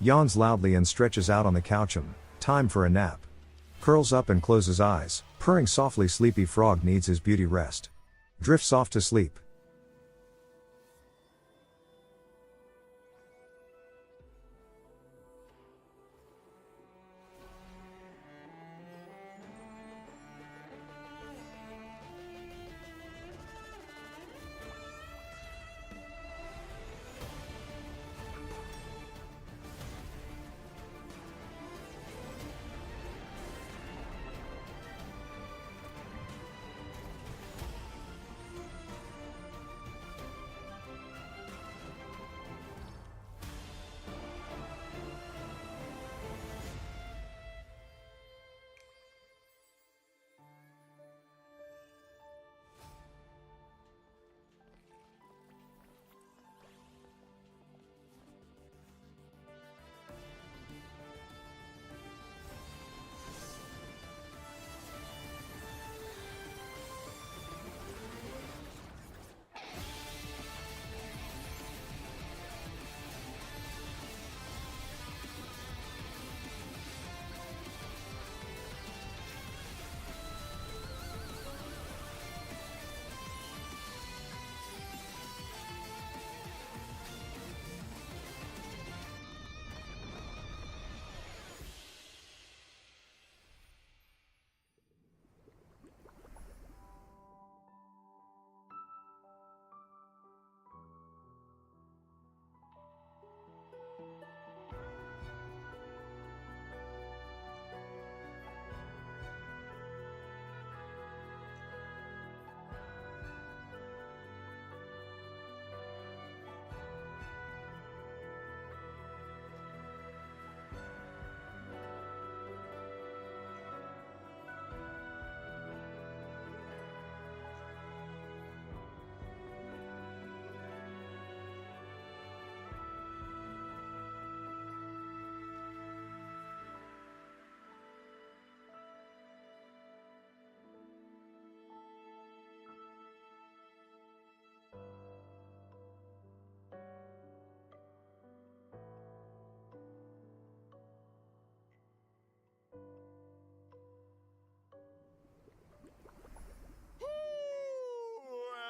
Yawns loudly and stretches out on the couch. Time for a nap. Curls up and closes eyes, purring softly. Sleepy frog needs his beauty rest. Drifts off to sleep.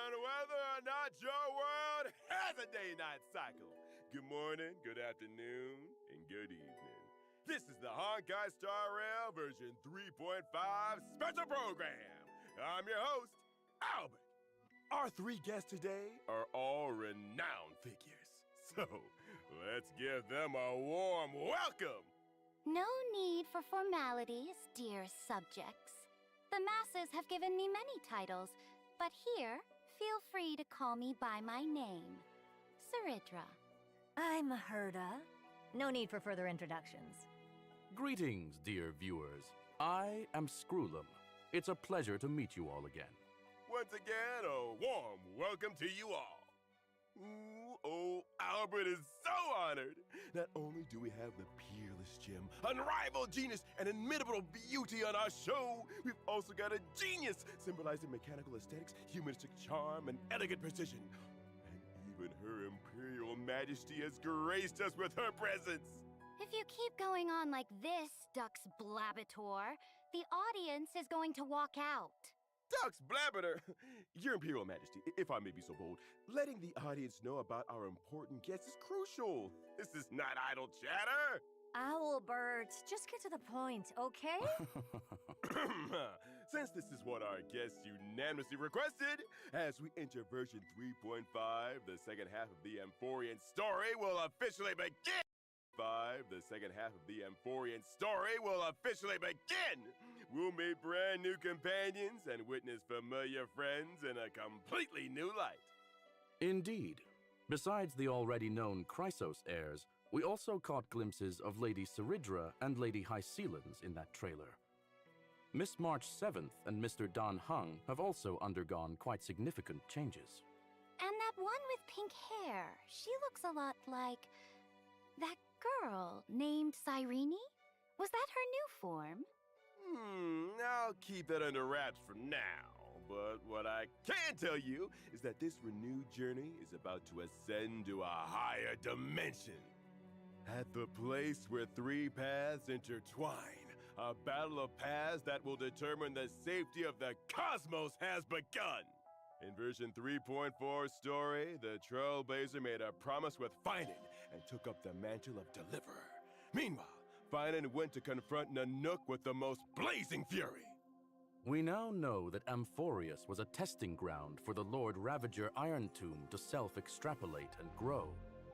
And whether or not your world has a day-night cycle, good morning, good afternoon, and good evening. This is the Honkai Star Rail version 3.5 special program. I'm your host, Albert. Our three guests today are all renowned figures. So, let's give them a warm welcome. No need for formalities, dear subjects. The masses have given me many titles, but here, feel free to call me by my name, Saridra. I'm Herda. No need for further introductions. Greetings, dear viewers. I am Screwlum. It's a pleasure to meet you all again. Once again, a warm welcome to you all. Ooh, oh, Albert is so honored. Not only do we have the peerless gem, unrivaled genius, and inimitable beauty on our show, we've also got a genius symbolizing mechanical aesthetics, humanistic charm, and elegant precision. And even Her Imperial Majesty has graced us with her presence. If you keep going on like this, Dux Blabator, the audience is going to walk out. Dux Blabbiter, Your Imperial Majesty, if I may be so bold, letting the audience know about our important guests is crucial. This is not idle chatter. Owlbert, just get to the point, okay? Since this is what our guests unanimously requested, as we enter version 3.5, the second half of the Amphorian story will officially begin. The second half of the Amphorian story will officially begin. We'll meet brand new companions and witness familiar friends in a completely new light. Indeed. Besides the already known Chrysos heirs, we also caught glimpses of Lady Saridra and Lady Hycelans in that trailer. Miss March 7th and Mr. Dan Hung have also undergone quite significant changes. And that one with pink hair, she looks a lot like that girl named Cyrene? Was that her new form? I'll keep that under wraps for now. But what I can tell you is that this renewed journey is about to ascend to a higher dimension. At the place where three paths intertwine, a battle of paths that will determine the safety of the cosmos has begun! In version 3.4 story, the Trailblazer made a promise with Finan and took up the mantle of Deliverer. Meanwhile, Finan went to confront Nanook with the most blazing fury. We now know that Amphorius was a testing ground for the Lord Ravager Iron Tomb to self-extrapolate and grow,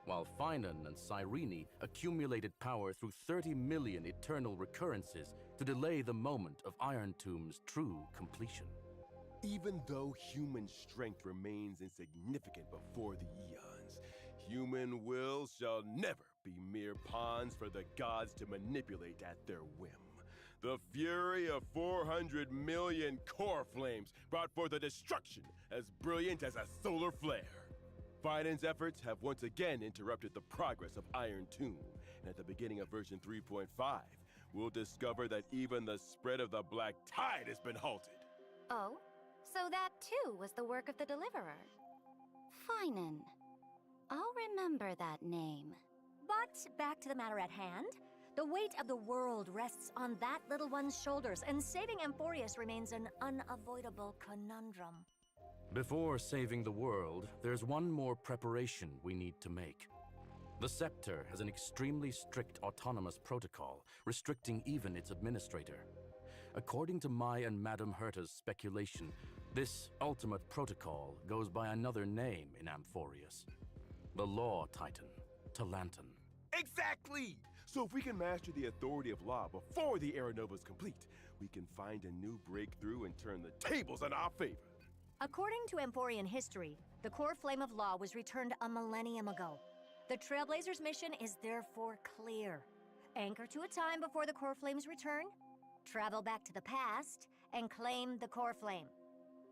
while Finan and Cyrene accumulated power through 30 million eternal recurrences to delay the moment of Iron Tomb's true completion. Even though human strength remains insignificant before the eons, human will shall never be mere pawns for the gods to manipulate at their whim. The fury of 400 million core flames brought forth a destruction as brilliant as a solar flare. Finan's efforts have once again interrupted the progress of Iron Tomb, and at the beginning of version 3.5, we'll discover that even the spread of the Black Tide has been halted. Oh? So that too was the work of the Deliverer. Finan. I'll remember that name. But back to the matter at hand. The weight of the world rests on that little one's shoulders, and saving Amphorius remains an unavoidable conundrum. Before saving the world, there's one more preparation we need to make. The Scepter has an extremely strict autonomous protocol, restricting even its administrator. According to my and Madame Herta's speculation, this ultimate protocol goes by another name in Amphorius. The Law Titan, Talantan. Exactly! So if we can master the authority of law before the Era Nova is complete, we can find a new breakthrough and turn the tables in our favor. According to Amphorian history, the core flame of law was returned a millennium ago. The Trailblazer's mission is therefore clear. Anchor to a time before the core flame's return, travel back to the past, and claim the core flame.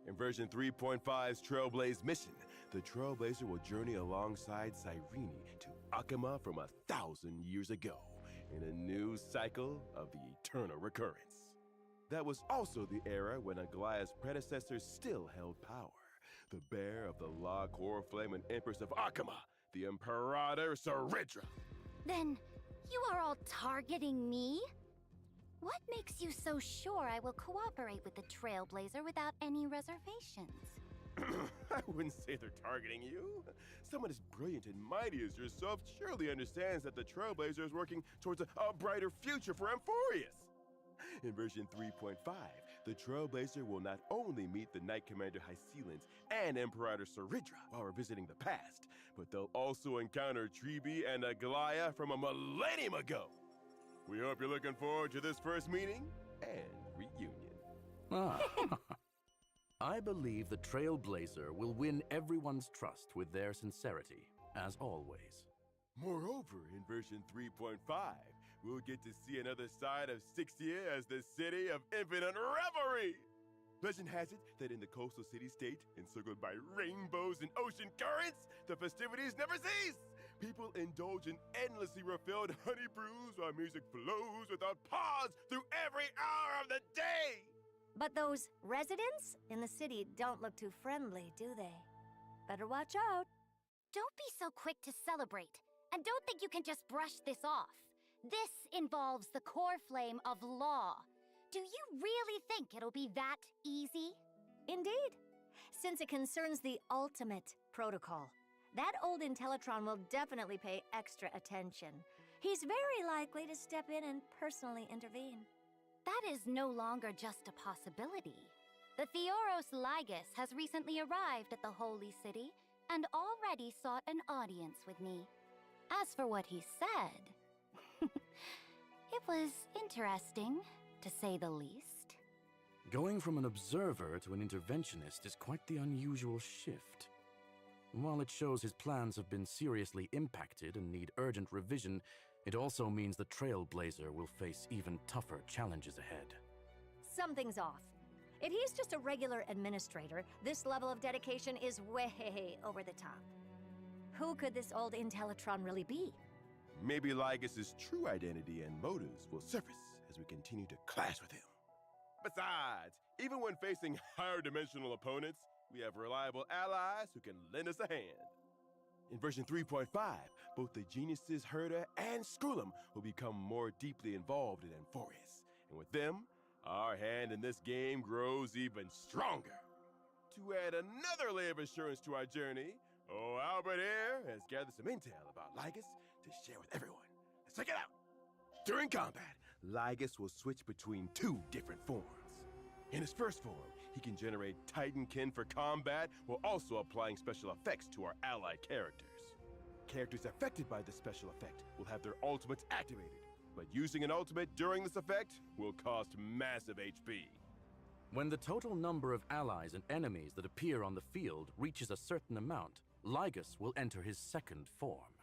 In version 3.5's Trailblaze mission, the Trailblazer will journey alongside Cyrene to Akima from 1,000 years ago, in a new cycle of the eternal recurrence. That was also the era when Aglaya's predecessors still held power. The bearer of the Law Core Flame and Empress of Akima, the Imperator Saridra. Then, you are all targeting me? What makes you so sure I will cooperate with the Trailblazer without any reservations? I wouldn't say they're targeting you. Someone as brilliant and mighty as yourself surely understands that the Trailblazer is working towards a brighter future for Amphorius. In version 3.5, the Trailblazer will not only meet the Knight Commander Hysealans and Imperator Saridra while revisiting the past, but they'll also encounter Tribi and Aglaya from a millennium ago. We hope you're looking forward to this first meeting and reunion. I believe the Trailblazer will win everyone's trust with their sincerity, as always. Moreover, in version 3.5, we'll get to see another side of Sixia as the city of infinite revelry. Legend has it that in the coastal city-state, encircled by rainbows and ocean currents, the festivities never cease. People indulge in endlessly refilled honey brews while music flows without pause through every hour of the day. But those residents in the city don't look too friendly, do they? Better watch out. Don't be so quick to celebrate, and don't think you can just brush this off. This involves the core flame of law. Do you really think it'll be that easy? Indeed. Since it concerns the ultimate protocol, that old Intellitron will definitely pay extra attention. He's very likely to step in and personally intervene. That is no longer just a possibility. The Theoros Ligus has recently arrived at the Holy City and already sought an audience with me. As for what he said, it was interesting, to say the least. Going from an observer to an interventionist is quite the unusual shift. While it shows his plans have been seriously impacted and need urgent revision, it also means the Trailblazer will face even tougher challenges ahead. Something's off. If he's just a regular administrator, this level of dedication is way over the top. Who could this old Intellitron really be? Maybe Ligus's true identity and motives will surface as we continue to clash with him. Besides, even when facing higher dimensional opponents, we have reliable allies who can lend us a hand. In version 3.5, both the geniuses Herda and Skrullum will become more deeply involved in Amphorius. And with them, our hand in this game grows even stronger. To add another layer of assurance to our journey, Albert here has gathered some intel about Lygus to share with everyone. Let's check it out. During combat, Lygus will switch between two different forms. In his first form, he can generate Titankin for combat while also applying special effects to our allied characters. Characters affected by this special effect will have their ultimates activated, but using an ultimate during this effect will cost massive HP. When the total number of allies and enemies that appear on the field reaches a certain amount, Lygus will enter his second form.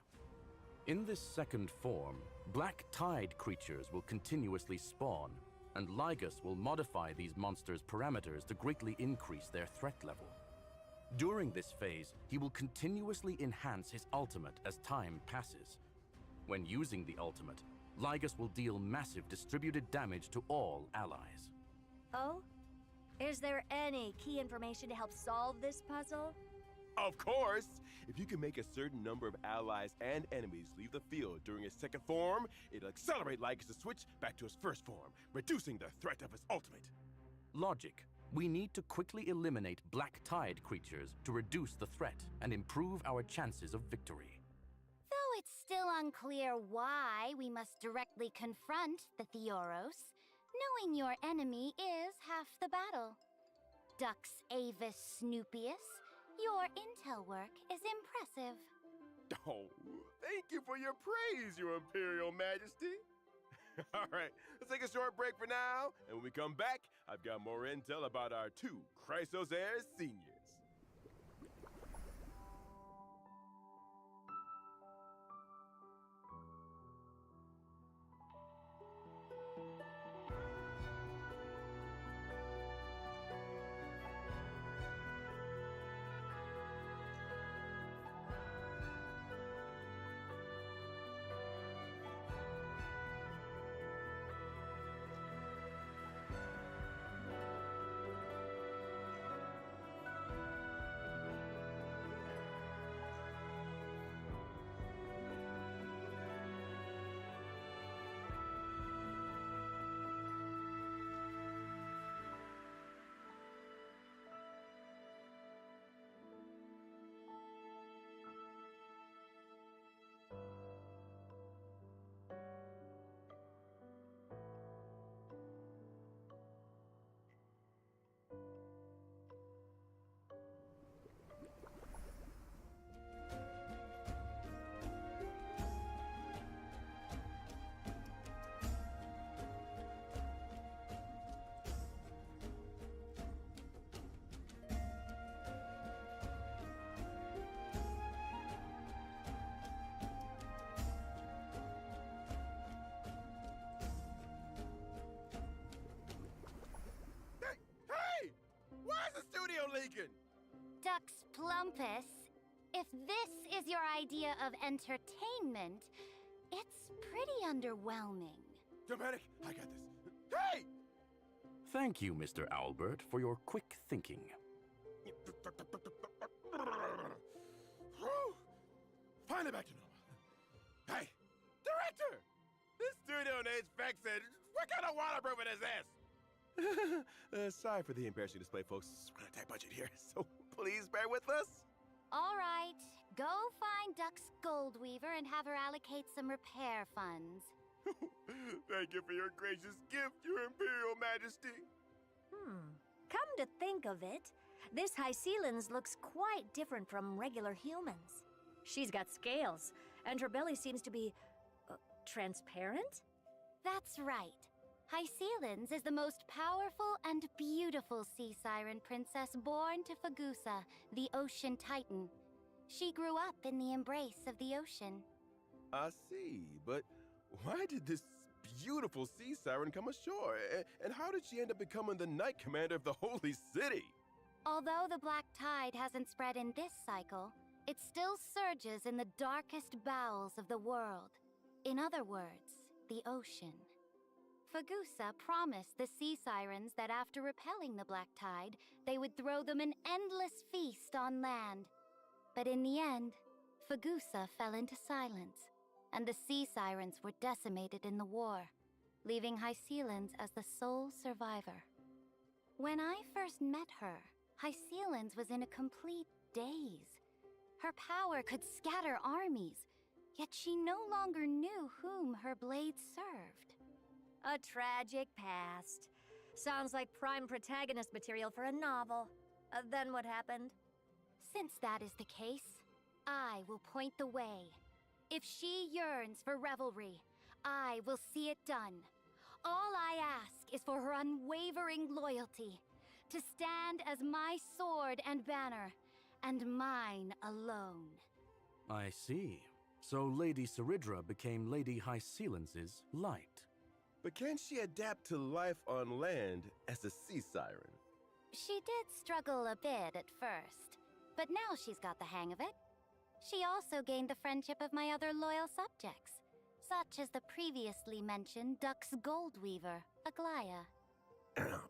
In this second form, black tide creatures will continuously spawn, and Lygus will modify these monsters' parameters to greatly increase their threat level. During this phase, he will continuously enhance his ultimate as time passes. When using the ultimate, Lygus will deal massive distributed damage to all allies. Oh? Is there any key information to help solve this puzzle? Of course! If you can make a certain number of allies and enemies leave the field during his second form, it'll accelerate Lygus' switch back to his first form, reducing the threat of his ultimate. Logic. We need to quickly eliminate black tide creatures to reduce the threat and improve our chances of victory. Though it's still unclear why we must directly confront the Theoros, knowing your enemy is half the battle. Dux Avis Snoopius, your intel work is impressive. Oh, thank you for your praise, Your Imperial Majesty. All right, let's take a short break for now, and when we come back, I've got more intel about our two Chrysos heirs seniors. Leaking. Dux Plumpus, if this is your idea of entertainment, it's pretty underwhelming. Dramatic, I got this. Hey! Thank you, Mr. Albert, for your quick thinking. Finally back to normal. Hey, director! This studio needs fixing. What kind of waterproof is this? Sorry for the embarrassing display, folks. We're on a tight budget here, so please bear with us. All right, go find Dux Goldweaver and have her allocate some repair funds. Thank you for your gracious gift, Your Imperial Majesty. Come to think of it, this Hycelens looks quite different from regular humans. She's got scales, and her belly seems to be transparent? That's right. Hycelens is the most powerful and beautiful sea siren princess born to Fagusa, the ocean titan. She grew up in the embrace of the ocean. I see, but why did this beautiful sea siren come ashore? And how did she end up becoming the Knight Commander of the Holy City? Although the black tide hasn't spread in this cycle, it still surges in the darkest bowels of the world. In other words, the ocean. Fagusa promised the sea sirens that after repelling the black tide, they would throw them an endless feast on land. But in the end, Fagusa fell into silence, and the sea sirens were decimated in the war, leaving Hysealins as the sole survivor. When I first met her, Hysealins was in a complete daze. Her power could scatter armies, yet she no longer knew whom her blades served. A tragic past. Sounds like prime protagonist material for a novel. Then what happened? Since that is the case, I will point the way. If she yearns for revelry, I will see it done. All I ask is for her unwavering loyalty, to stand as my sword and banner, and mine alone. I see. So Lady Saridra became Lady Hysealins' light. But can she adapt to life on land as a sea siren? She did struggle a bit at first, but now she's got the hang of it. She also gained the friendship of my other loyal subjects, such as the previously mentioned Duck's Goldweaver, Aglaya.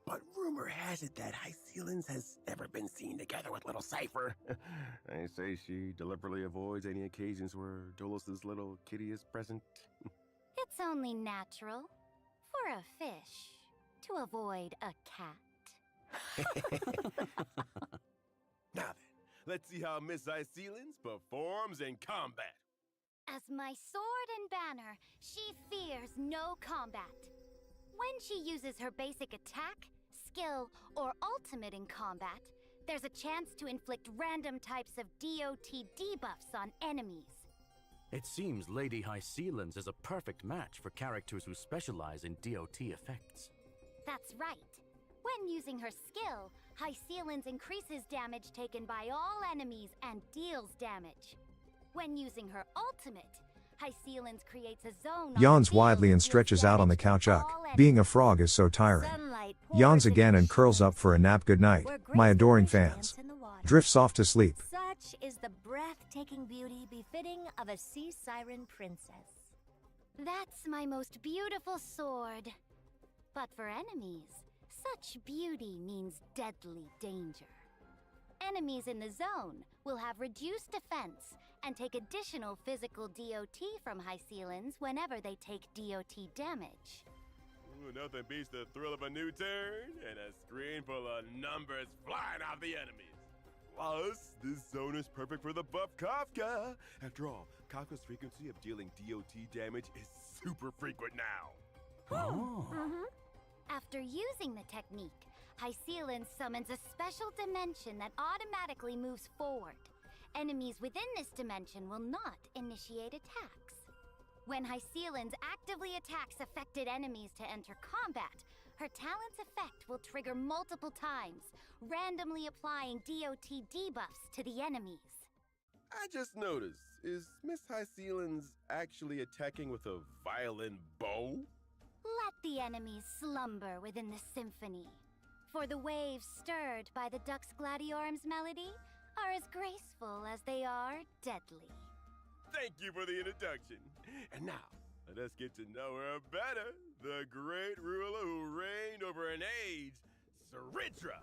But rumor has it that Hysealins has never been seen together with little Cypher. I say she deliberately avoids any occasions where Dolos's little kitty is present. It's only natural for a fish to avoid a cat. Now then, let's see how Miss Hysealins performs in combat. As my sword and banner, she fears no combat. When she uses her basic attack, skill, or ultimate in combat, there's a chance to inflict random types of DOT debuffs on enemies. It seems Lady Hysealins is a perfect match for characters who specialize in DOT effects. That's right. When using her skill, Hysealins increases damage taken by all enemies and deals damage. When using her ultimate, Hysealins creates a zone on Yawns the field widely and deals stretches out on the damage to couch. all Being a enemies. frog is so tiring. Sunlight pours Yawns into again and curls up shores for a nap. Good night, where my graceful adoring fish fans. dance in the water. Drifts off to sleep. Such is the breathtaking beauty befitting of a sea siren princess. That's my most beautiful sword. But for enemies, such beauty means deadly danger. Enemies in the zone will have reduced defense and take additional physical DOT from Hysealins whenever they take DOT damage. Ooh, nothing beats the thrill of a new turn and a screen full of numbers flying off the enemies. Plus, this zone is perfect for the buff Kafka. After all, Kafka's frequency of dealing DOT damage is super frequent now. Oh. After using the technique, Hysealins summons a special dimension that automatically moves forward. Enemies within this dimension will not initiate attacks. When Hysealins actively attacks affected enemies to enter combat, her talent's effect will trigger multiple times, randomly applying DOT debuffs to the enemies. I just noticed, is Miss Hysealins actually attacking with a violin bow? Let the enemies slumber within the symphony, for the waves stirred by the Dux Gladiorum's melody are as graceful as they are deadly. Thank you for the introduction. And now, let us get to know her better. The great ruler who reigned over an age, Saridra.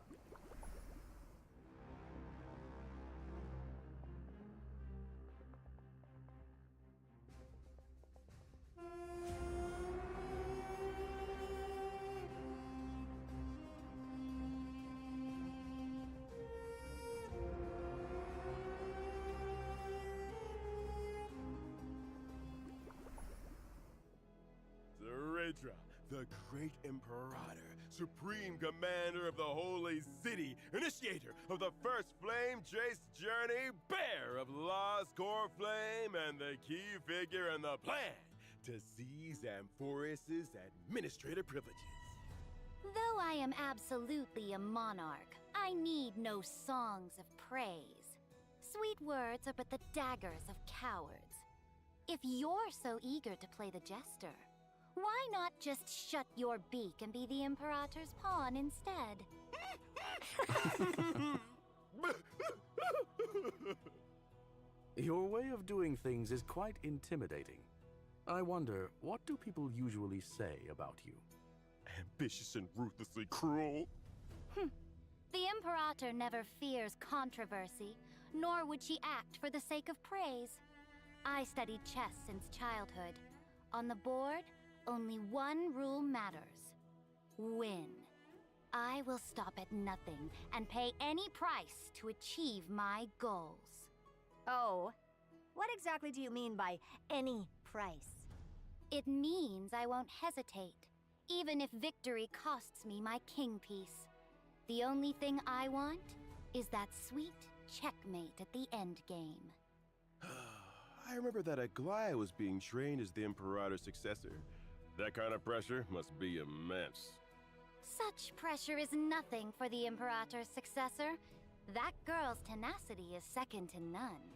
Saridra, the great imperator, supreme commander of the holy city, initiator of the first flame chase journey, bearer of Lost Core Flame, and the key figure in the plan to seize Amphorus's administrative privileges. Though I am absolutely a monarch, I need no songs of praise. Sweet words are but the daggers of cowards. If you're so eager to play the jester, why not just shut your beak and be the Imperator's pawn instead? Your way of doing things is quite intimidating. I wonder, what do people usually say about you? Ambitious and ruthlessly cruel. The Imperator never fears controversy, nor would she act for the sake of praise. I studied chess since childhood. On the board, only one rule matters: win. I will stop at nothing and pay any price to achieve my goals. Oh, what exactly do you mean by any price? It means I won't hesitate, even if victory costs me my king piece. The only thing I want is that sweet checkmate at the end game. I remember that Aglaia was being trained as the Imperator's successor. That kind of pressure must be immense. Such pressure is nothing for the Imperator's successor. That girl's tenacity is second to none.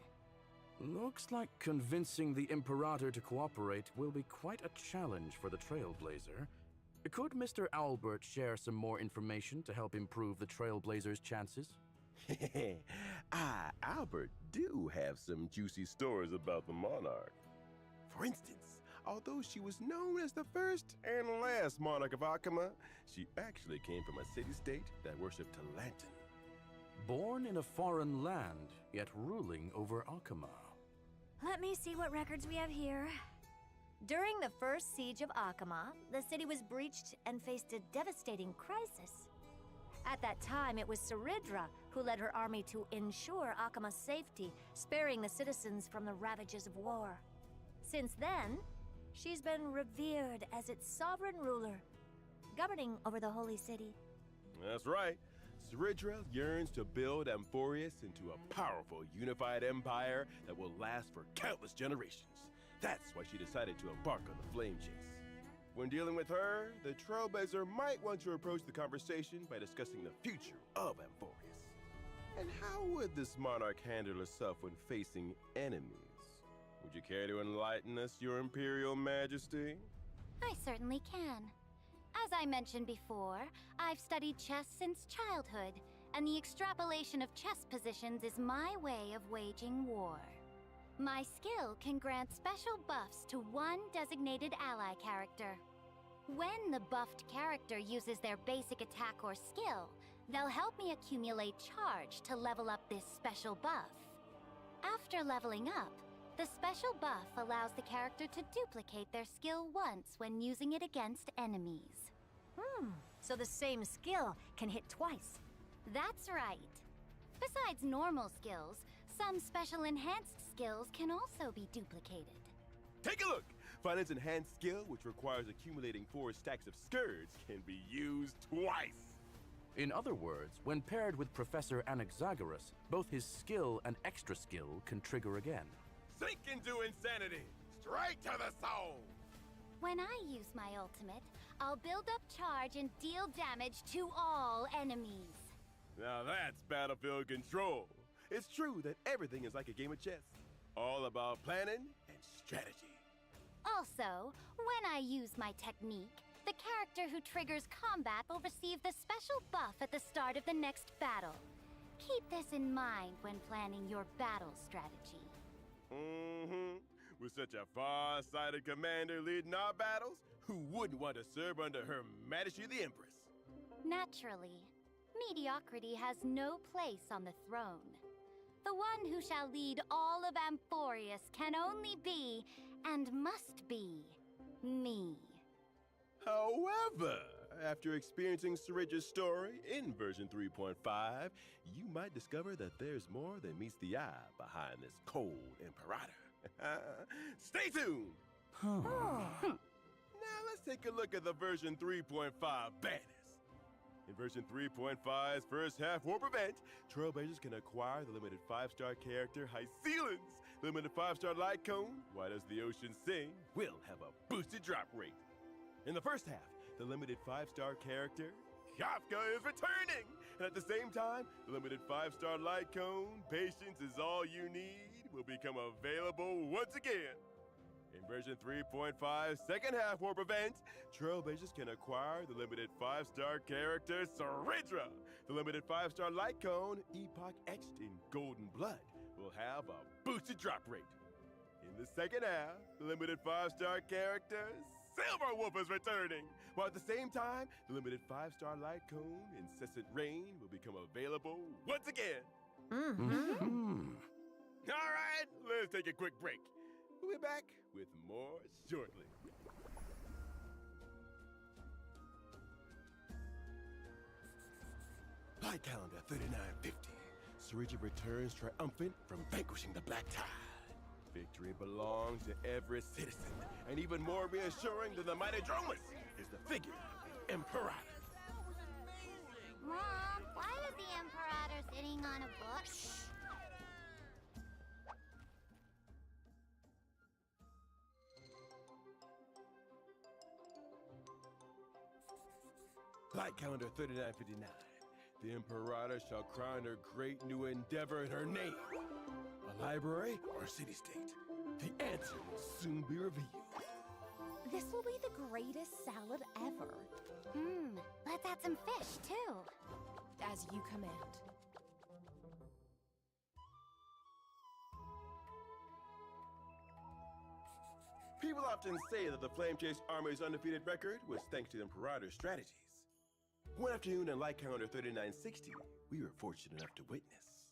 Looks like convincing the Imperator to cooperate will be quite a challenge for the Trailblazer. Could Mr. Albert share some more information to help improve the Trailblazer's chances? Albert, do have some juicy stories about the monarch. For instance, although she was known as the first and last monarch of Akama, she actually came from a city-state that worshipped Talantin. Born in a foreign land, yet ruling over Akama. Let me see what records we have here. During the first siege of Akama, the city was breached and faced a devastating crisis. At that time, it was Saridra who led her army to ensure Akama's safety, sparing the citizens from the ravages of war. Since then, she's been revered as its sovereign ruler, governing over the holy city. That's right. Saridra yearns to build Amphorius into a powerful, unified empire that will last for countless generations. That's why she decided to embark on the flame chase. When dealing with her, the Trailblazer might want to approach the conversation by discussing the future of Amphorius. And how would this monarch handle herself when facing enemies? Would you care to enlighten us, your Imperial Majesty? I certainly can. As I mentioned before, I've studied chess since childhood, and the extrapolation of chess positions is my way of waging war. My skill can grant special buffs to one designated ally character. When the buffed character uses their basic attack or skill, they'll help me accumulate charge to level up this special buff. After leveling up, the special buff allows the character to duplicate their skill once when using it against enemies. So the same skill can hit twice. That's right. Besides normal skills, some special enhanced skills can also be duplicated. Take a look! Finance Enhanced skill, which requires accumulating 4 stacks of scourge, can be used twice. In other words, when paired with Professor Anaxagoras, both his skill and extra skill can trigger again. Sink into insanity! Straight to the soul! When I use my ultimate, I'll build up charge and deal damage to all enemies. Now that's battlefield control. It's true that everything is like a game of chess. All about planning and strategy. Also, when I use my technique, the character who triggers combat will receive the special buff at the start of the next battle. Keep this in mind when planning your battle strategy. With such a far-sighted commander leading our battles, who wouldn't want to serve under Her Majesty the Empress? Naturally, mediocrity has no place on the throne. The one who shall lead all of Amphorius can only be, and must be, me. However, after experiencing Saridra's story in version 3.5, you might discover that there's more than meets the eye behind this cold Imperator. Stay tuned! Now let's take a look at the version 3.5 banners. In version 3.5's first half warp event, Trailblazers can acquire the limited 5-star character Hysealin's limited 5-star light cone. Why Does the Ocean Sing will have a boosted drop rate. In the first half, the limited 5-star character Kafka is returning! And at the same time, the limited 5-star light cone, Patience Is All You Need, will become available once again. In version 3.5's second half warp event, Trailblazers can acquire the limited 5-star character Saridra. The limited 5-star light cone, Epoch Etched in Golden Blood, will have a boosted drop rate. In the second half, the limited 5-star character Silverwolf is returning, while at the same time, the limited 5-star light cone, Incessant Rain, will become available once again. Mm-hmm. All right, let's take a quick break. We'll be back with more shortly. Light calendar 3950. Sarija returns triumphant from vanquishing the Black Tide. Victory belongs to every citizen, and even more reassuring than the mighty Dromus is the figure of the Imperator. Mom, why is the Imperator sitting on a book? Light calendar 3959. The Imperator shall crown her great new endeavor in her name. A library or a city-state? The answer will soon be revealed. This will be the greatest salad ever. Let's add some fish, too. As you command. People often say that the Flame Chase Army's undefeated record was thanks to the Imperator's strategies. One afternoon in Light Calendar 3960, we were fortunate enough to witness.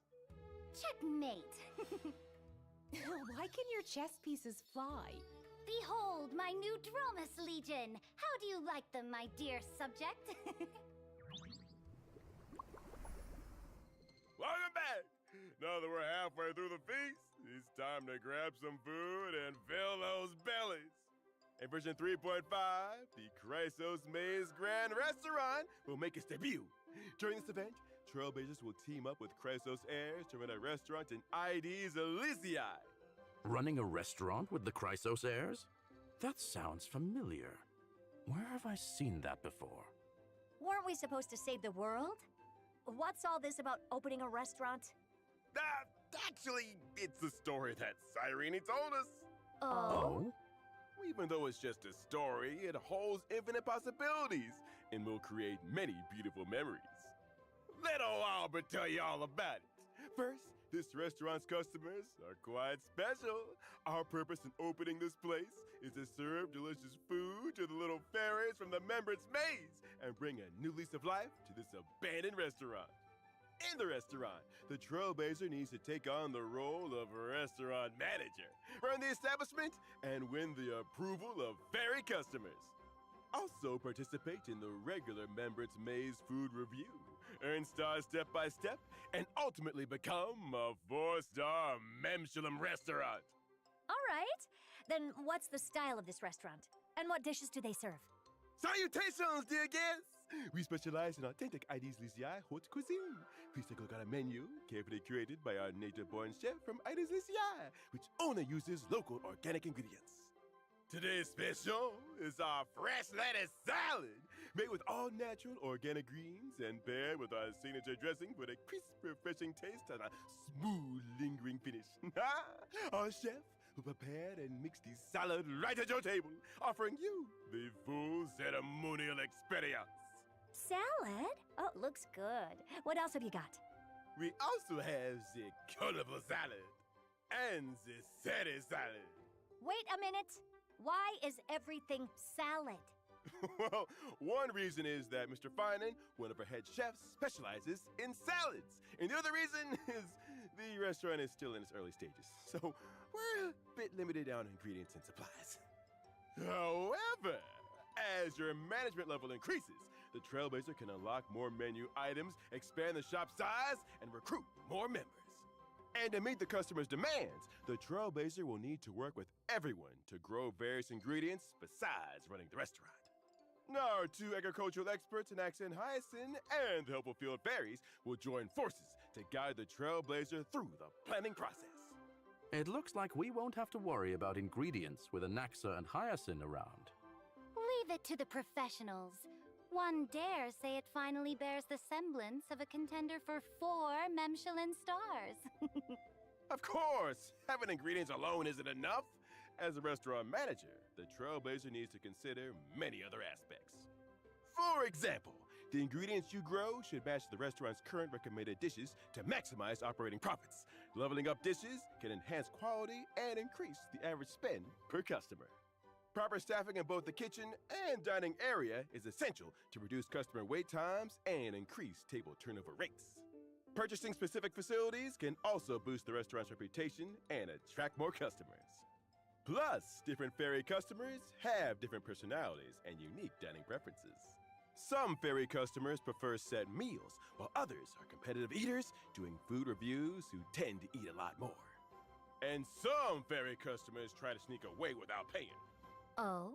Checkmate. Why can your chess pieces fly? Behold my new Dromus Legion. How do you like them, my dear subject? Welcome back! Now that we're halfway through the feast, it's time to grab some food and fill those bellies. In version 3.5, the Chrysos Maze Grand Restaurant will make its debut. During this event, Trailblazers will team up with Chrysos Heirs to run a restaurant in ID's Elysiae. Running a restaurant with the Chrysos heirs? That sounds familiar. Where have I seen that before? Weren't we supposed to save the world? What's all this about opening a restaurant? Actually, it's the story that Cyrene told us. Oh? Even though it's just a story, it holds infinite possibilities and will create many beautiful memories. Let old Albert tell you all about it. First, this restaurant's customers are quite special. Our purpose in opening this place is to serve delicious food to the little fairies from the Members Maze and bring a new lease of life to this abandoned restaurant. In the restaurant, the Trailblazer needs to take on the role of restaurant manager, run the establishment, and win the approval of fairy customers. Also participate in the regular Members Maze food review, earn stars step by step, and ultimately become a 4-star Memshalem restaurant. All right. Then what's the style of this restaurant? And what dishes do they serve? Salutations, dear guests! We specialize in authentic ID's Elysiae haute cuisine. Please take a look at our menu, carefully curated by our native-born chef from ID's Elysiae, which only uses local organic ingredients. Today's special is our fresh lettuce salad, made with all natural organic greens and paired with our signature dressing for the crisp, refreshing taste and a smooth, lingering finish. Our chef who prepared and mixed the salad right at your table, offering you the full ceremonial experience. Salad? Oh, looks good. What else have you got? We also have the colorful salad and the city salad. Wait a minute. Why is everything salad? Well, one reason is that Mr. Finan, one of our head chefs, specializes in salads. And the other reason is the restaurant is still in its early stages, so we're a bit limited on ingredients and supplies. However, as your management level increases, the Trailblazer can unlock more menu items, expand the shop size, and recruit more members. And to meet the customer's demands, the Trailblazer will need to work with everyone to grow various ingredients besides running the restaurant. Now, our 2 agricultural experts in Axon Hyacinth and the helpful field fairies will join forces to guide the Trailblazer through the planning process. It looks like we won't have to worry about ingredients with Anaxa and Hyacinth around. Leave it to the professionals. One dare say it finally bears the semblance of a contender for 4 Memshalem stars. Of course, having ingredients alone isn't enough. As a restaurant manager, the Trailblazer needs to consider many other aspects. For example, the ingredients you grow should match the restaurant's current recommended dishes to maximize operating profits. Leveling up dishes can enhance quality and increase the average spend per customer. Proper staffing in both the kitchen and dining area is essential to reduce customer wait times and increase table turnover rates. Purchasing specific facilities can also boost the restaurant's reputation and attract more customers. Plus, different ferry customers have different personalities and unique dining preferences. Some ferry customers prefer set meals, while others are competitive eaters doing food reviews who tend to eat a lot more. And some ferry customers try to sneak away without paying. Oh?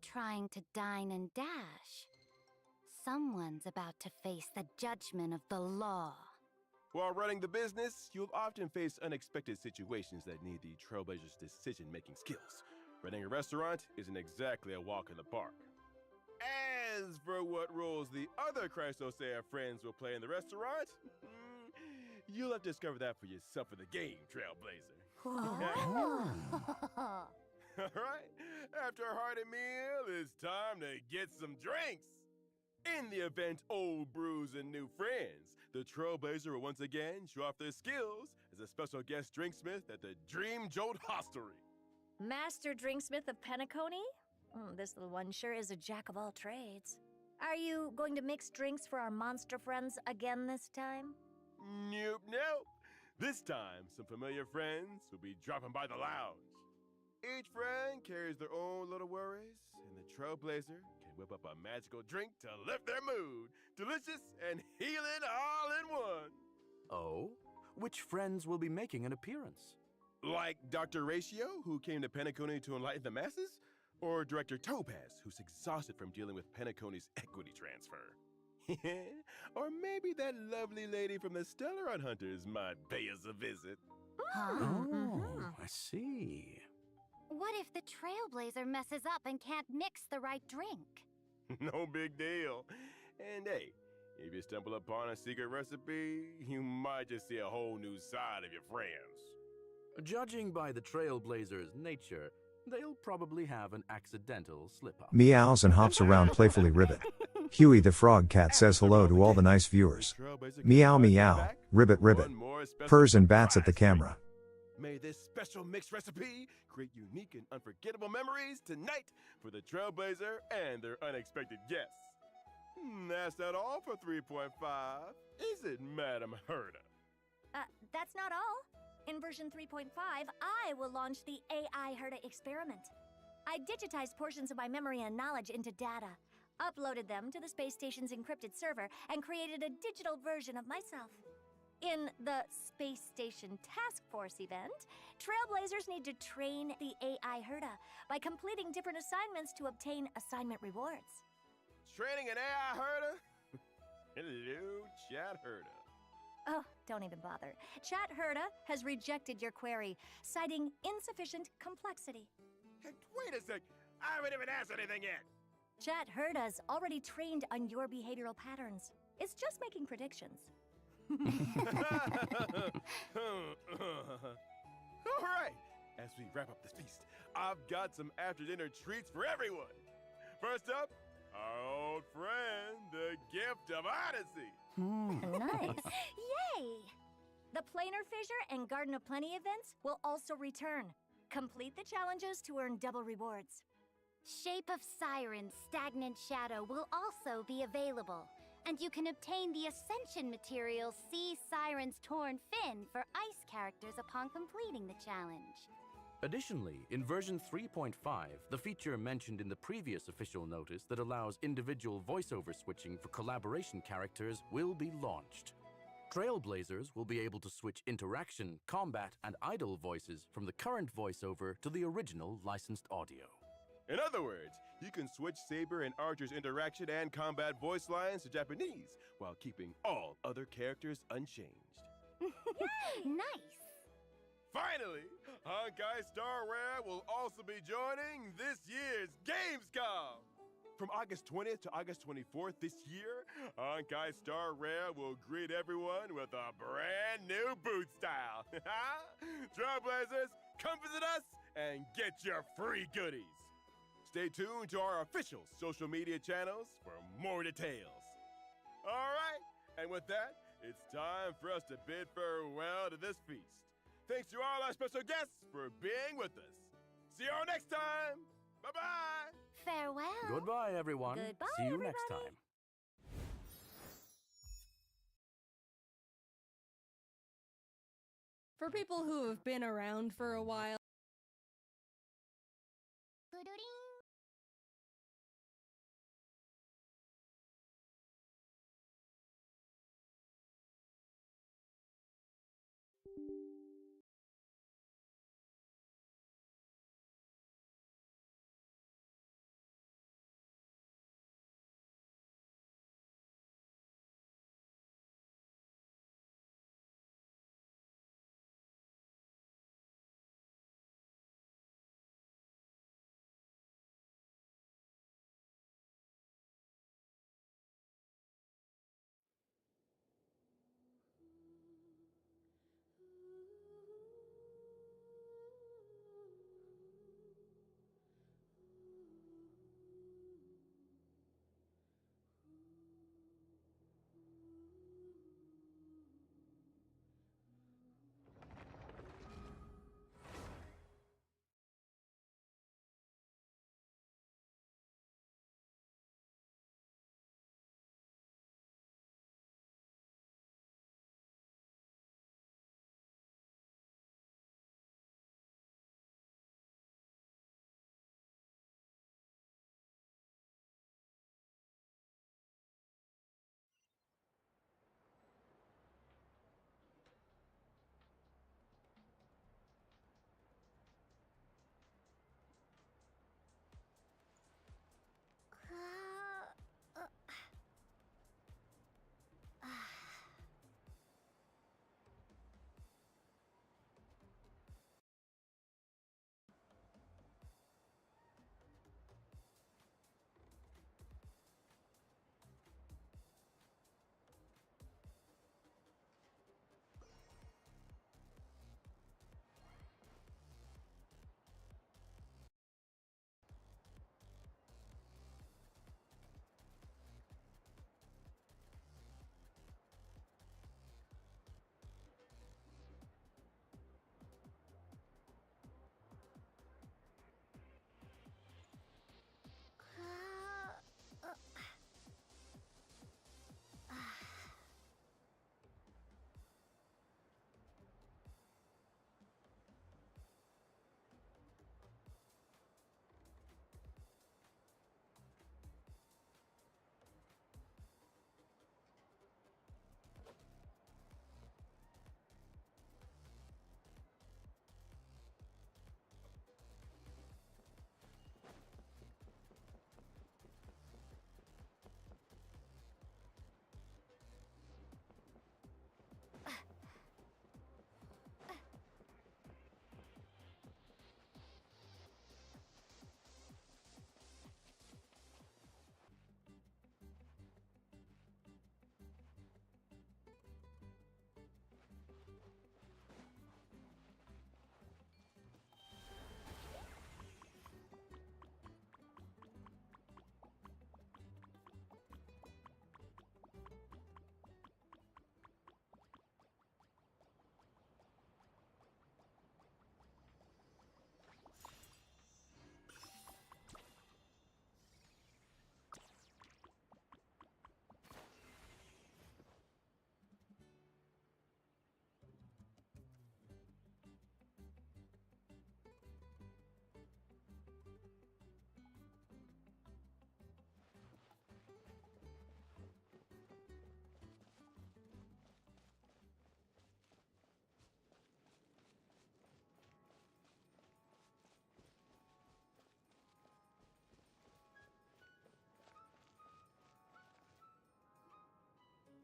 Trying to dine and dash. Someone's about to face the judgment of the law. While running the business, you'll often face unexpected situations that need the Trailblazers' decision-making skills. Running a restaurant isn't exactly a walk in the park. As for what roles the other Chrysos Air friends will play in the restaurant, you'll have to discover that for yourself in the game, Trailblazer. Oh. Alright, after a hearty meal, it's time to get some drinks! In the event old brews and new friends, the Trailblazer will once again show off their skills as a special guest drinksmith at the Dream Jolt Hostelry. Master Drinksmith of Penacony? This little one sure is a jack of all trades. Are you going to mix drinks for our monster friends again this time? Nope, nope. This time, some familiar friends will be dropping by the lounge. Each friend carries their own little worries, and the Trailblazer can whip up a magical drink to lift their mood. Delicious and healing all in one. Oh? Which friends will be making an appearance? Like Dr. Ratio, who came to Penacony to enlighten the masses? Or Director Topaz, who's exhausted from dealing with Penacony's equity transfer? Or maybe that lovely lady from the Stellar Hunters might pay us a visit. Huh? Oh, I see. What if the Trailblazer messes up and can't mix the right drink? No big deal. And hey, if you stumble upon a secret recipe, you might just see a whole new side of your friends. Judging by the Trailblazer's nature, they'll probably have an accidental slip-up. Meows and hops around playfully Ribbit. Huey the frog cat says hello to all the nice viewers. Meow meow, Ribbit ribbit. Purrs and bats at the camera. May this special mixed recipe create unique and unforgettable memories tonight for the Trailblazer and their unexpected guests. That's not all for 3.5, is it, Madam Herda? That's not all. In version 3.5, I will launch the AI Herda experiment. I digitized portions of my memory and knowledge into data, uploaded them to the space station's encrypted server, and created a digital version of myself. In the Space Station Task Force event, Trailblazers need to train the AI Herda by completing different assignments to obtain assignment rewards. Training an AI Herda? Hello, Chat Herda. Oh, don't even bother. Chat Herda has rejected your query, citing insufficient complexity. Hey, wait a sec. I haven't even asked anything yet. Chat Herda's already trained on your behavioral patterns. It's just making predictions. All right, as we wrap up this feast, I've got some after-dinner treats for everyone. First up, our old friend, the Gift of Odyssey. Nice. Yay! The Planar Fissure and Garden of Plenty events will also return. Complete the challenges to earn double rewards. Shape of Siren's Stagnant Shadow will also be available, and you can obtain the Ascension material Sea Siren's Torn Fin for ice characters upon completing the challenge. Additionally, in version 3.5, the feature mentioned in the previous official notice that allows individual voiceover switching for collaboration characters will be launched. Trailblazers will be able to switch interaction, combat, and idle voices from the current voiceover to the original licensed audio. In other words, you can switch Saber and Archer's interaction and combat voice lines to Japanese while keeping all other characters unchanged. Nice! Finally, Honkai Star Rail will also be joining this year's Gamescom! From August 20th to August 24th this year, Honkai Star Rail will greet everyone with a brand new boot style. Trailblazers, come visit us and get your free goodies. Stay tuned to our official social media channels for more details. All right, and with that, it's time for us to bid farewell to this feast. Thanks to all our special guests for being with us. See you all next time. Bye-bye. Farewell! Goodbye, everyone. Goodbye, See you next everybody. time. For people who have been around for a while.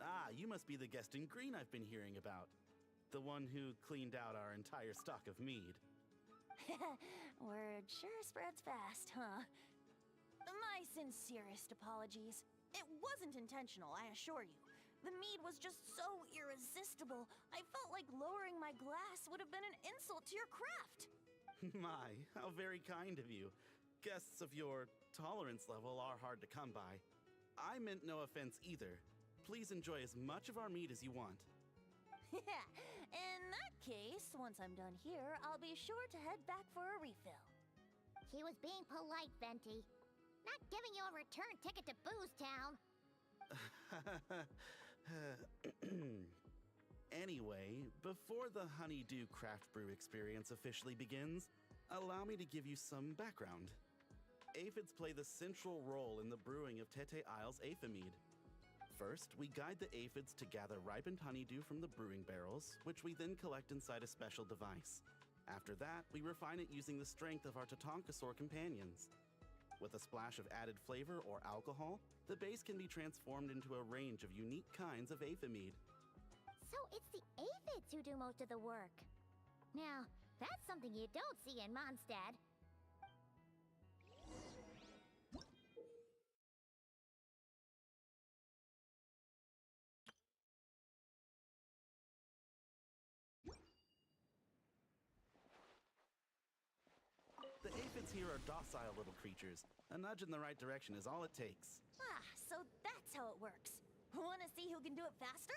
Ah, you must be the guest in green I've been hearing about. The one who cleaned out our entire stock of mead. Word sure spreads fast, huh? My sincerest apologies. It wasn't intentional, I assure you. The mead was just so irresistible, I felt like lowering my glass would have been an insult to your craft. My, how very kind of you. Guests of your tolerance level are hard to come by. I meant no offense either. Please enjoy as much of our mead as you want. In that case, once I'm done here, I'll be sure to head back for a refill. He was being polite, Venti. Not giving you a return ticket to Booze Town. Anyway, before the Honeydew Craft Brew experience officially begins, allow me to give you some background. Aphids play the central role in the brewing of Tete Isle's Aphimede. First, we guide the aphids to gather ripened honeydew from the brewing barrels, which we then collect inside a special device. After that, we refine it using the strength of our Tatankasaur companions. With a splash of added flavor or alcohol, the base can be transformed into a range of unique kinds of Aphimede. So it's the aphids who do most of the work. Now, that's something you don't see in Mondstadt. The aphids here are docile little creatures. A nudge in the right direction is all it takes. Ah, so that's how it works. Wanna see who can do it faster?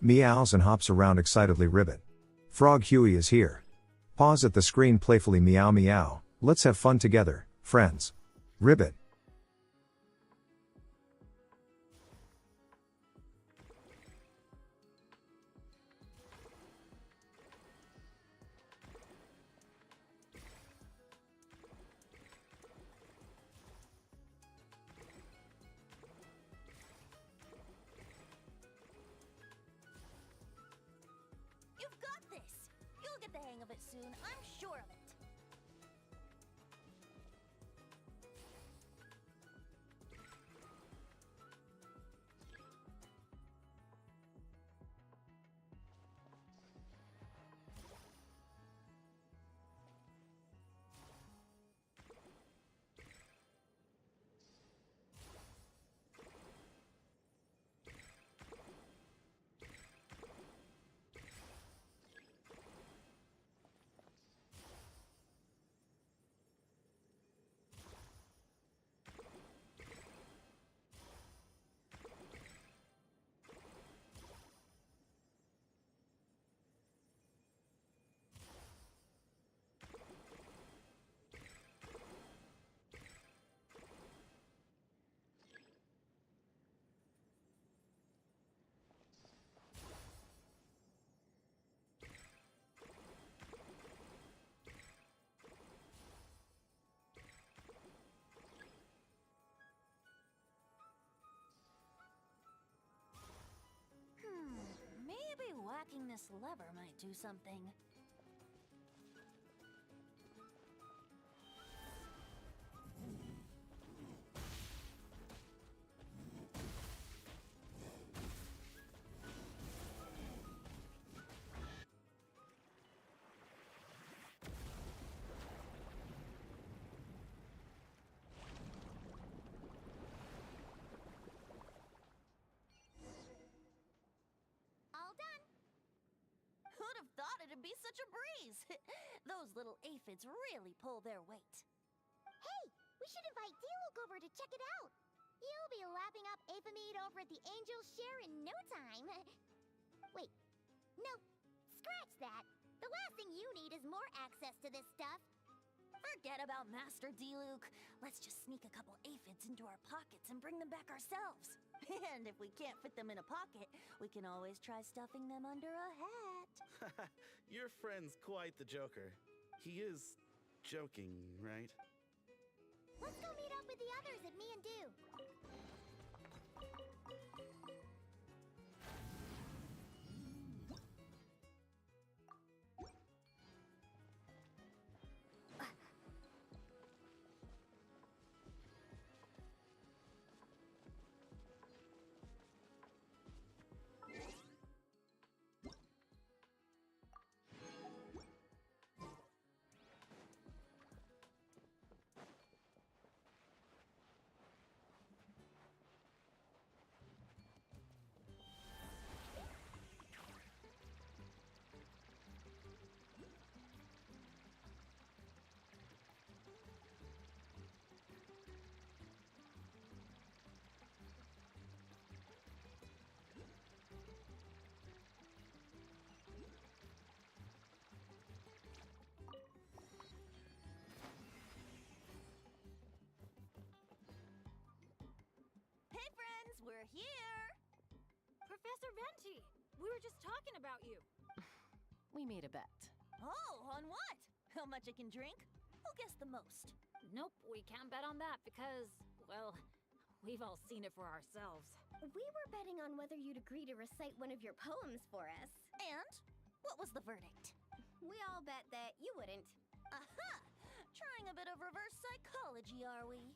Meows and hops around excitedly. Ribbit. Frog Huey is here. Paws at the screen playfully. Meow meow. Let's have fun together, friends. Ribbit. You've got this! You'll get the hang of it soon, I'm sure of it. Maybe whacking this lever might do something. All done. Who'd have thought it'd be such a breeze? Those little aphids really pull their weight. Hey, we should invite D-Luke over to check it out. You'll be lapping up Aphimede over at the Angel's Share in no time. Wait, no, scratch that. The last thing you need is more access to this stuff. Forget about Master D-Luke. Let's just sneak a couple aphids into our pockets and bring them back ourselves. And if we can't fit them in a pocket, we can always try stuffing them under a hat. Your friend's quite the joker. He is joking, right? Let's go meet up with the others at Me and Do. here! Professor Venti, we were just talking about you. We made a bet. Oh, on what? How much I can drink? Who guessed the most? Nope, we can't bet on that because, well, we've all seen it for ourselves. We were betting on whether you'd agree to recite one of your poems for us. And? What was the verdict? We all bet that you wouldn't. Aha! Trying a bit of reverse psychology, are we?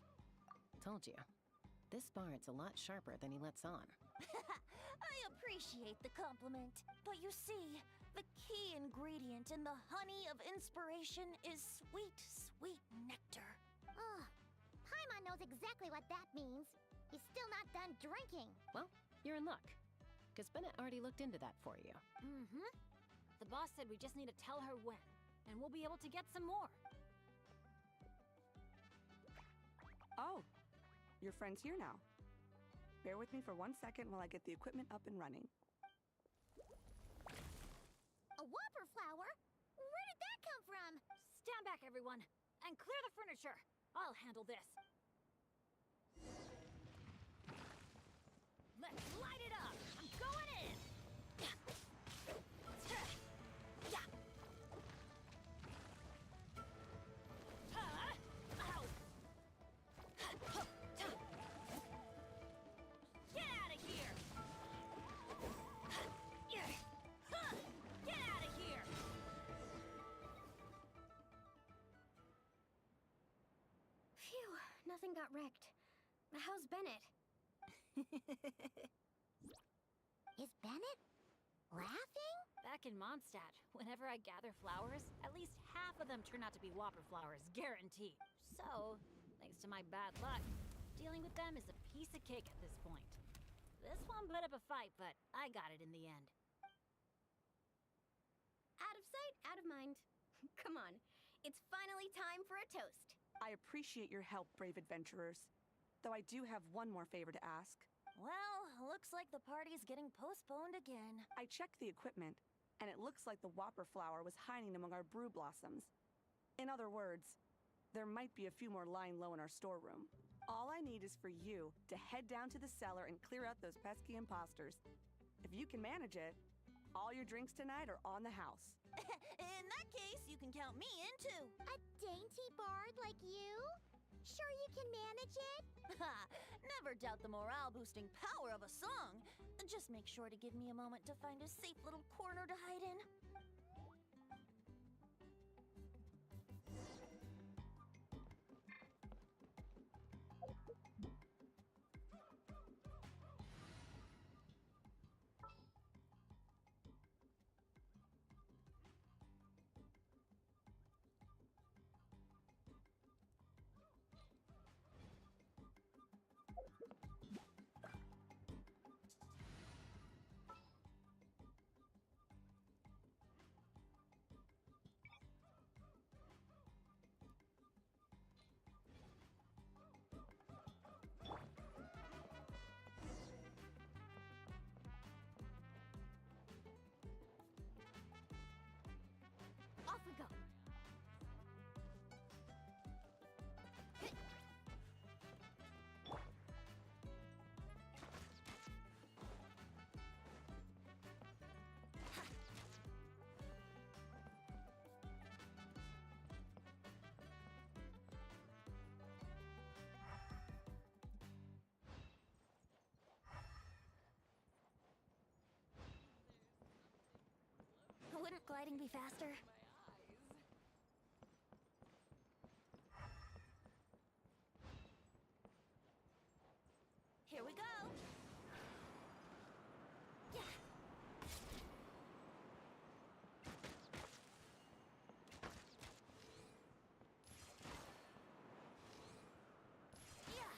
Told you. This bard's a lot sharper than he lets on. I appreciate the compliment. But you see, the key ingredient in the honey of inspiration is sweet, sweet nectar. Oh, Paimon knows exactly what that means. He's still not done drinking. Well, you're in luck. Because Bennett already looked into that for you. Mm-hmm. The boss said we just need to tell her when, and we'll be able to get some more. Oh, your friend's here now. Bear with me for 1 second while I get the equipment up and running. A whopper flower? Where did that come from? Stand back, everyone, and clear the furniture. I'll handle this. Let's light it up! I'm going in! Ow! Get out of here! Get out of here! Phew, nothing got wrecked. How's Bennett? Is Bennett laughing? Back in Mondstadt, whenever I gather flowers, at least half of them turn out to be whopper flowers, guaranteed. So, thanks to my bad luck, dealing with them is a piece of cake at this point. This one put up a fight, but I got it in the end. Out of sight, out of mind. Come on, it's finally time for a toast. I appreciate your help, brave adventurers. Though I do have one more favor to ask. Well, looks like the party's getting postponed again. I checked the equipment, and it looks like the whopper flower was hiding among our brew blossoms. In other words, there might be a few more lying low in our storeroom. All I need is for you to head down to the cellar and clear out those pesky imposters. If you can manage it, all your drinks tonight are on the house. In that case, you can count me in too. A dainty bard like you? Sure you can manage it? Ha! Never doubt the morale-boosting power of a song. Just make sure to give me a moment to find a safe little corner to hide in. Off we go. Wouldn't gliding be faster? Here we go! Yeah! Yeah!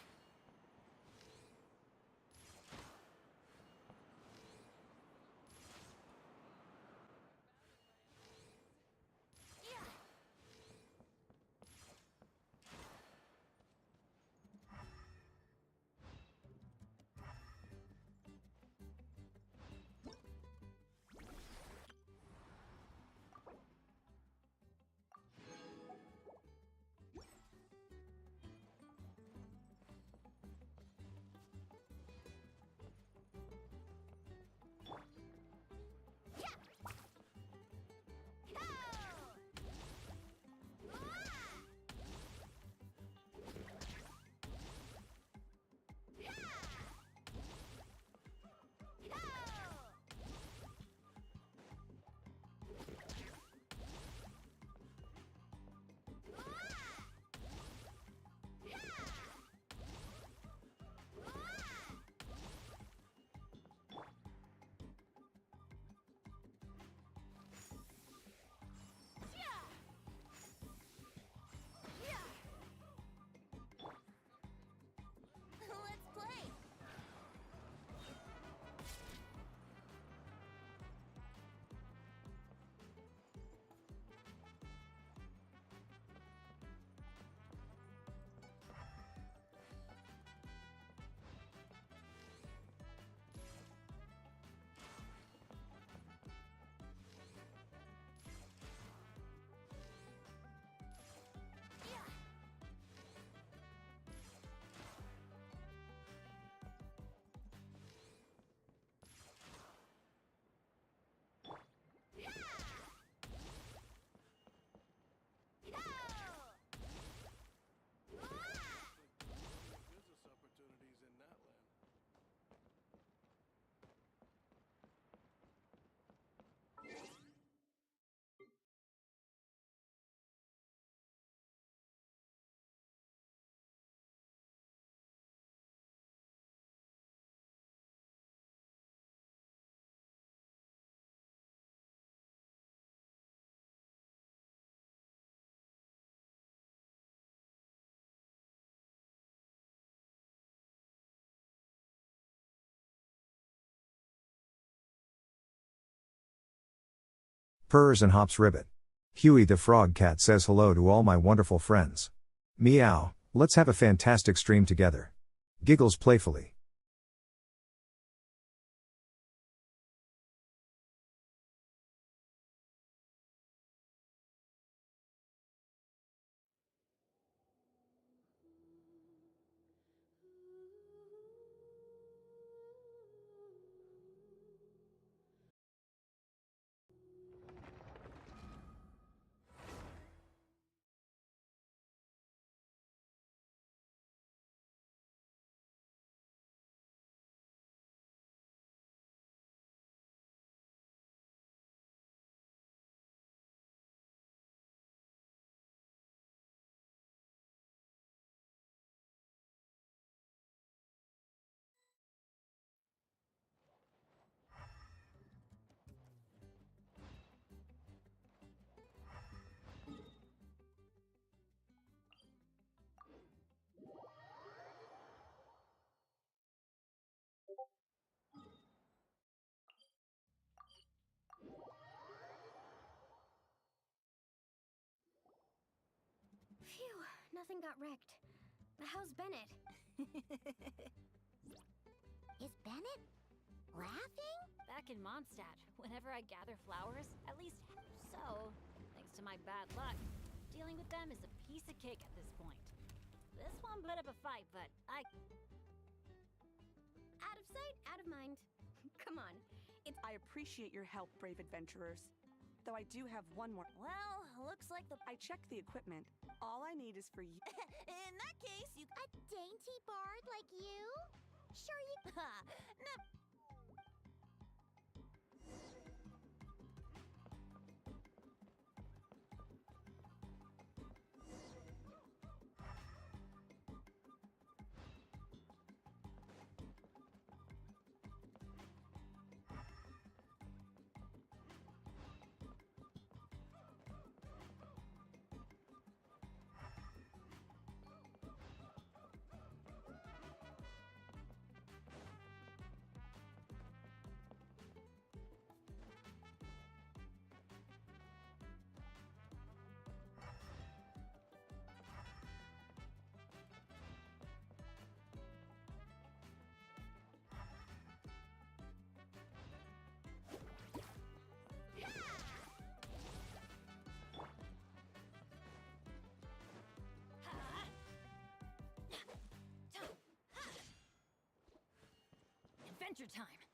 Purrs and hops Ribbit. Huey the frog cat says hello to all my wonderful friends. Meow, let's have a fantastic stream together. Giggles playfully. Phew, nothing got wrecked. How's Bennett? Is Bennett laughing? Back in Mondstadt, whenever I gather flowers, at least so, thanks to my bad luck, dealing with them is a piece of cake at this point. This one put up a fight, but I... Out of sight, out of mind. Come on. I appreciate your help, brave adventurers. Though I do have one more. Well, looks like the. I checked the equipment. All I need is for you. In that case, you. A dainty bard like you? Sure you. No. Adventure time!